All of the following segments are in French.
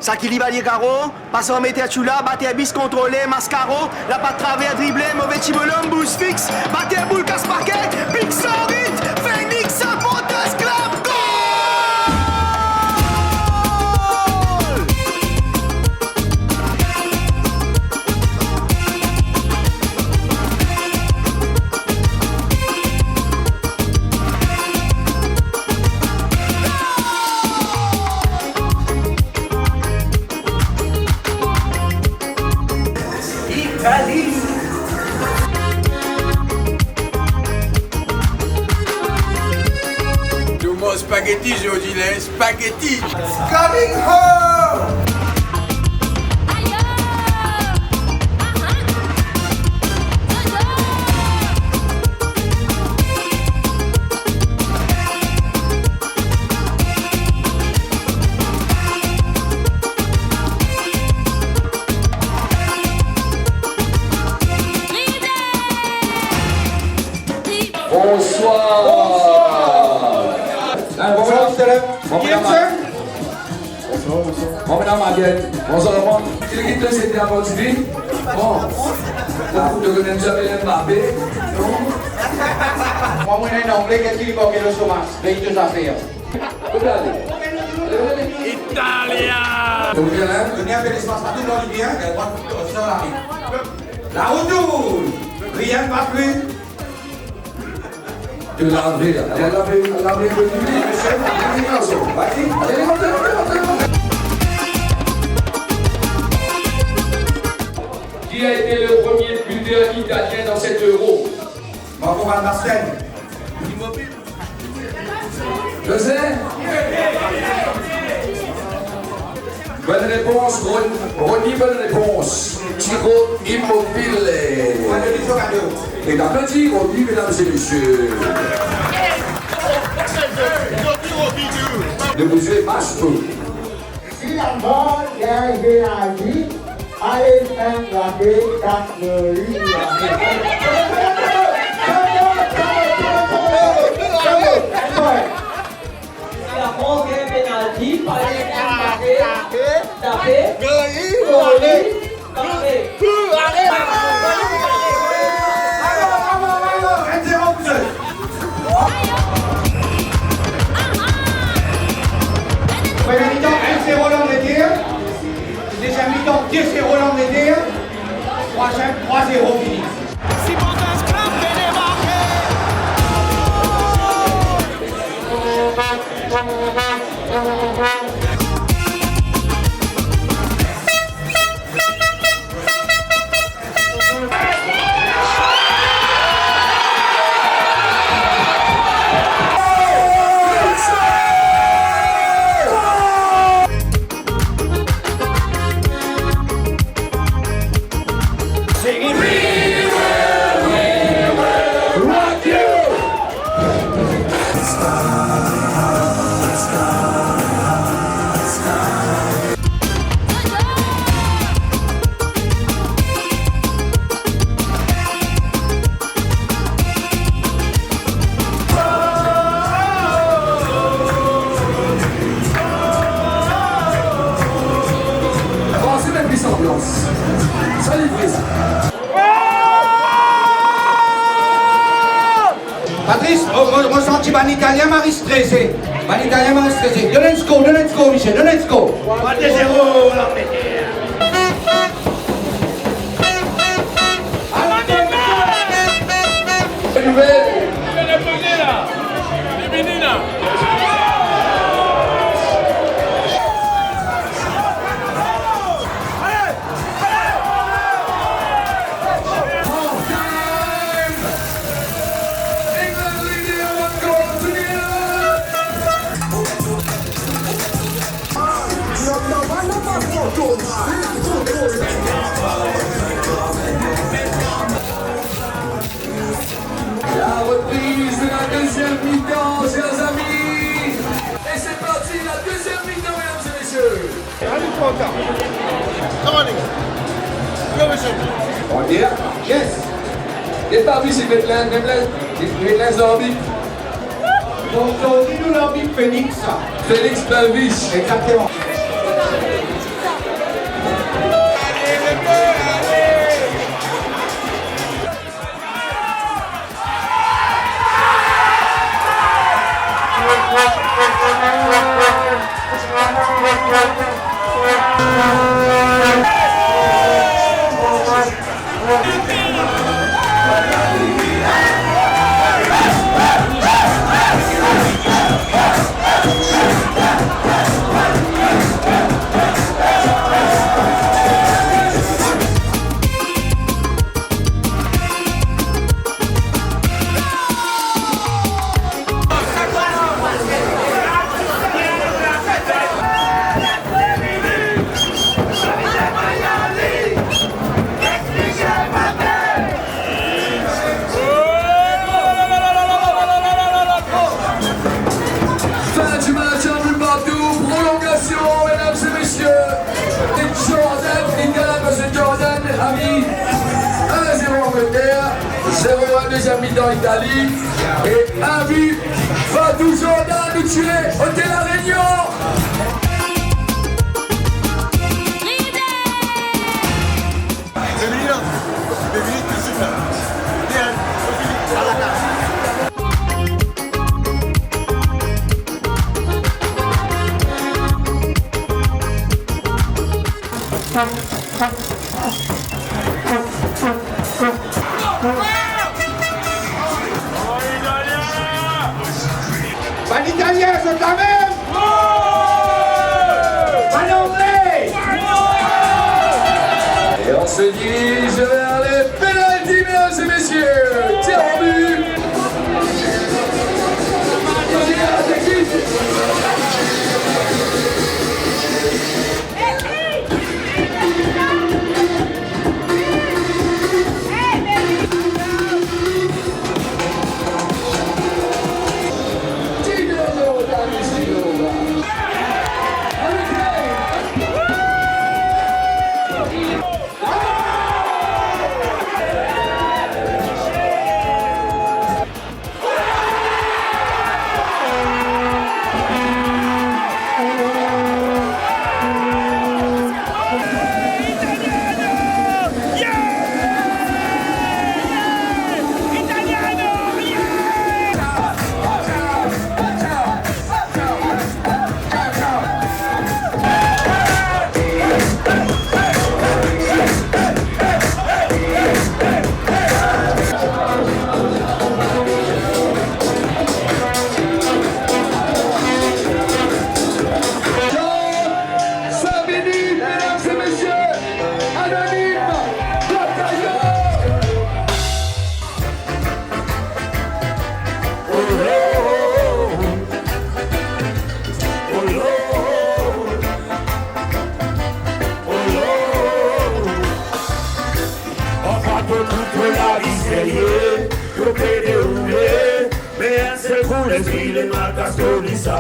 Ça qui livre les carreaux, passe en mettre tout là, batter bis contrôlé, mascaro, la patte travers dribblé, mauvais petit bonhomme, boost fixe, batter boule, casse parquet, pique sans rythme, Phoenix, ça monte, esclave, goal! Spaghetti, je dis les spaghetti. Coming home! Bonsoir. Bon, madame Maguette, bonsoir, maman. Tu es qui c'était à votre vie? Bon, vous ne connaissez jamais Mbappé? Non? Moi, je suis en anglais, qu'est-ce qu'il y a le chômage? Les deux affaires. Italien. Donc, bien là? Venez avec l'espace partout dans le bien, et droite sur la rive. La retour! Rien ne va plus. De laver, là. Elle a lavé le public, monsieur. Vas-y, allez, montez. Qui a été le premier buteur italien dans cet euro? Bravo, Van Basten. Je sais. Bonne réponse, Ronnie, bonne réponse. Tiro Immobile. Et dans le tir, on dit, mesdames et messieurs. Le musée marche peu. Si la mort est arrivée à la vie, allez faire la vie, la mort est pénalty, fallait taper, Première mi-temps, 1-0 l'Angleterre. Deuxième mi-temps, 2-0 l'Angleterre. Troisième, 3-0 fini. Salut, Brice. Patrice, ressenti Bann italien m'a stressé. Bann italien m'a stressé. Donne-le, Michel, donne-le. 3-0 l'Angleterre. La reprise de la deuxième mi-temps, chers amis. Et c'est parti, la deuxième mi-temps, mesdames et messieurs. Allez, kontan. Come on, lemosion. On dit, yes. Et parmi ces Bethléem, les zombies. Donc, aujourd'hui, nous l'avons dit Phoenix. Félix Pavich. Exactement. Deuxième mi-temps Italie et un but va toujours dans nous tuer Hôtel La Réunion. Bann italien, je la même. Bann anglais. Et on se dirige vers les pénaltys, mesdames et messieurs. Tir en but.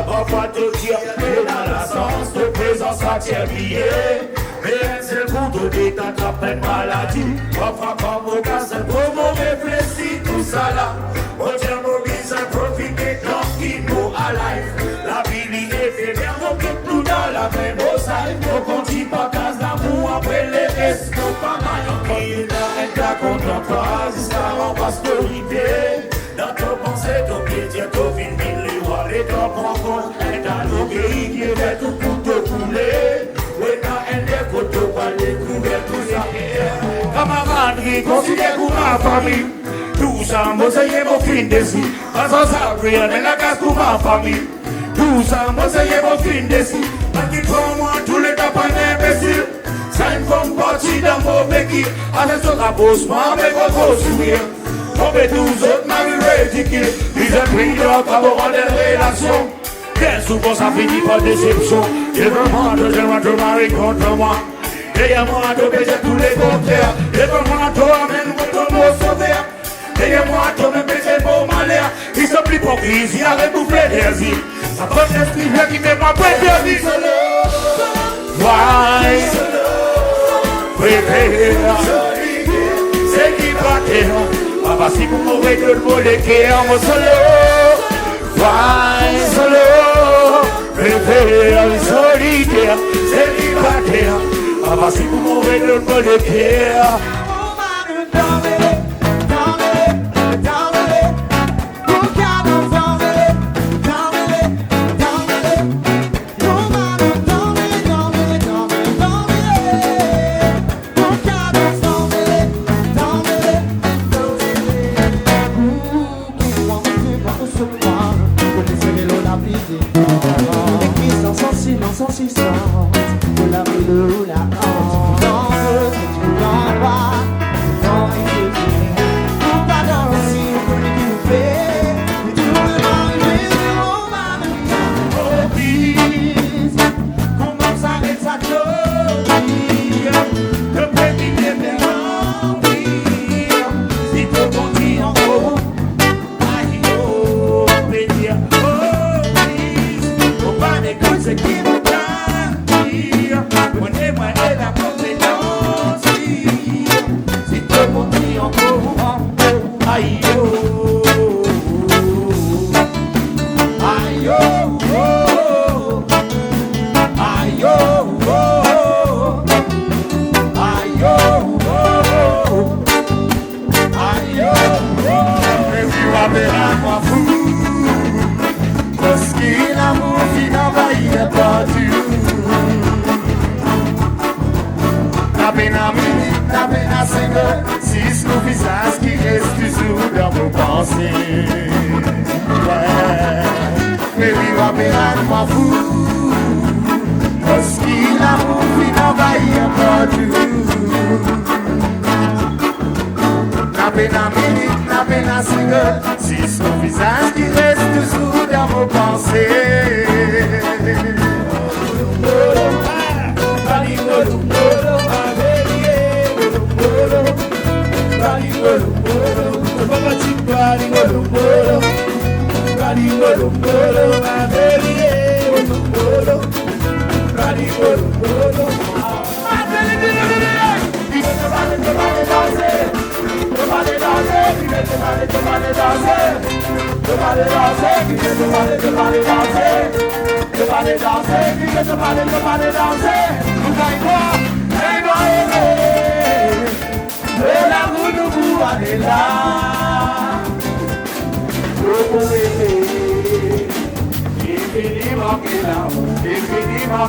Parfois te tire, et dans la sens de présence à t'habiller. Mais c'est le coup de vie, t'attrapes une maladie. Parfois comme au cas, c'est pour mon réfléchir, tout ça là. On tient nos vies, à profiter de notre qui nous à life. La vie est éphémère, on quitte tout dans la même ossaille. Faut qu'on t'y pas casse d'amour, après les restes, faut pas mal en qui est dans un cas contre toi, jusqu'à en passe de rivière. Dans ton pensée, ton pied, ton film, les rois, les temps prend compte. Et dans nos pays qui est tout pour te couler. Oui, dans un des côtés, pas découvrir tout ça. Camaraderie, considère pour ma famille. Tout ça, moi, c'est mon fin d'ici. Pas sans ça, rien, mais la casse pour ma famille. Tout ça, moi, c'est mon fin d'ici. Pas qu'il prend moi, tous les tapins imbéciles. Ça, une forme partie dans mon véhicule. Avec ce rapprochement, avec votre sourire. On fait tous autres maris ridicule. Ils ont pris leur travaux des relations. Bien souvent ça finit par déception. Ils demandent de te marier contre moi. Et à moi de baiser tous les contraires. Et vraiment toi même votre mot sauveur. Et à moi toi même baiser pour malheur. Ils sont plus hypocrites, ils arrêtent de bouffer des îles. Ça peut s'exprimer qui met ma préférée. Why? Préfère. C'est qui battait. Papa si vous m'aurez de voler qui est en mon solo. Vai solo, préfère solitaire, c'est l'hiver. Papa si vous m'aurez de voler qui est. kontour. La peine à minute, la peine à seconde, si nos visages qui restent toujours dans nos pensées. Ouais, mais vivre à peine m'en fout, parce qu'il a mon vie d'envahir kontour. La peine à minute, la peine à seconde, si nos visages qui restent toujours dans nos pensées. Infiniment